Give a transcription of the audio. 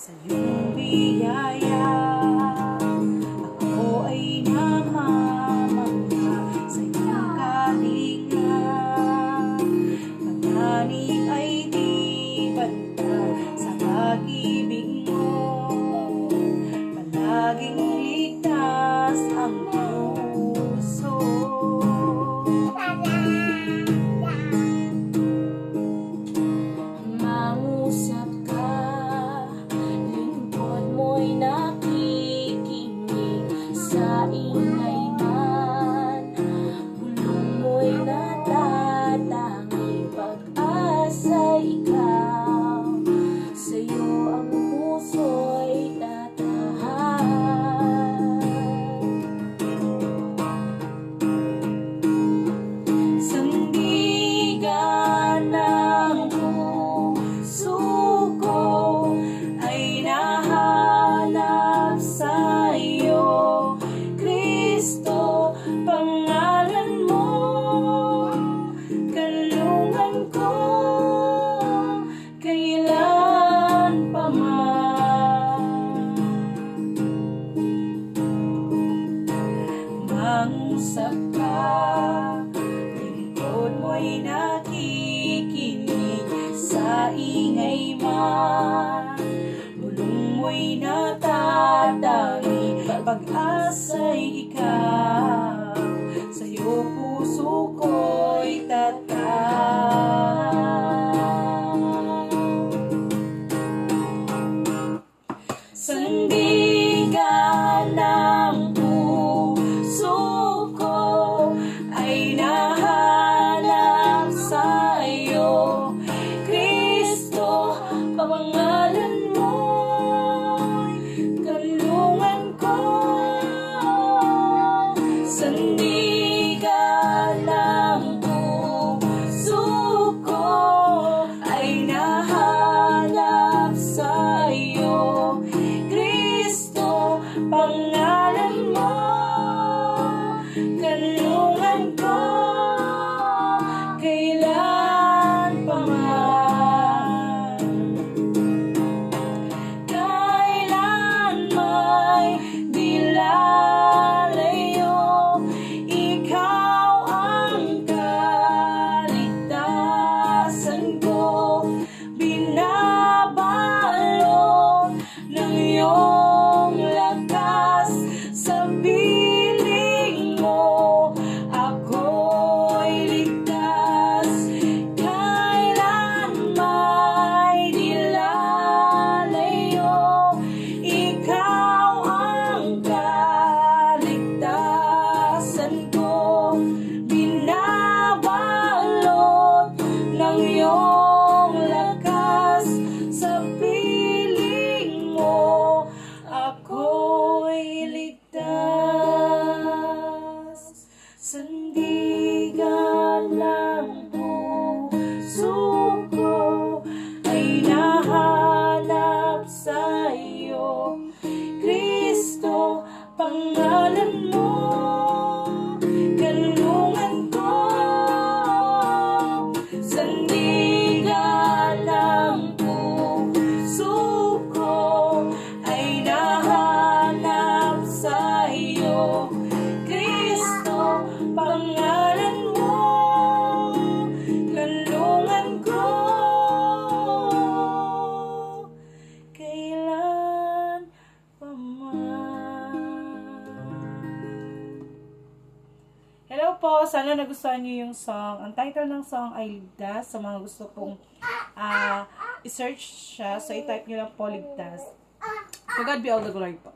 Sa iyong biyaya, ako ay namamangha sa iyong kalinga. Pag-ani ay di banta sa pag-ibig mo, palaging ligtas ang puso. Mangusap ka, lingkod mo'y nakikinig sa ingay man, bulong mo'y natatangi, pag-asa'y ikaw, sa'yo ang puso'y tatahan. Sandigan ng puso ko ay nahanap sa iyo, Kristo, pangalan mo, kalungan ko, kailan pa man. Mangusap ka, lingkod mo'y nakikinig sa ingay man, bulong mo'y natatangi, pag-asa'y ikaw, sa'yo puso ko'y tatag. Sandigan ng puso ko ay nahanap sa iyo, Kristo, pangalan mo'y kalungan ko. Sandigan ng puso ko ay nahanap sa iyo, Kristo, pangalan mo, kalungan ko, kailan pa man. Kailan may di lalayo, ikaw ang kaligtasan ko, binabalot ng iyong lakas, sa piling mo ako'y ligtas. Kailan may di lalayo, ikaw ang kaligtasan ko, binabalot ng iyong lakas, sa piling mo ako'y ligtas. Sandigan ng puso ko ay nahanap sa iyo, Kristo, pangalan mo, kalungan ko. Sandigan ng puso ko ay nahanap sa iyo, Kristo, pangalan mo, kalungan ko, kailan pa man. Hello po, sana nagustuhan niyo yung song. Ang title ng song ay Ligtas. Sa mga gusto pong i-search siya, so i-type niyo lang po Ligtas. To God be all the glory po.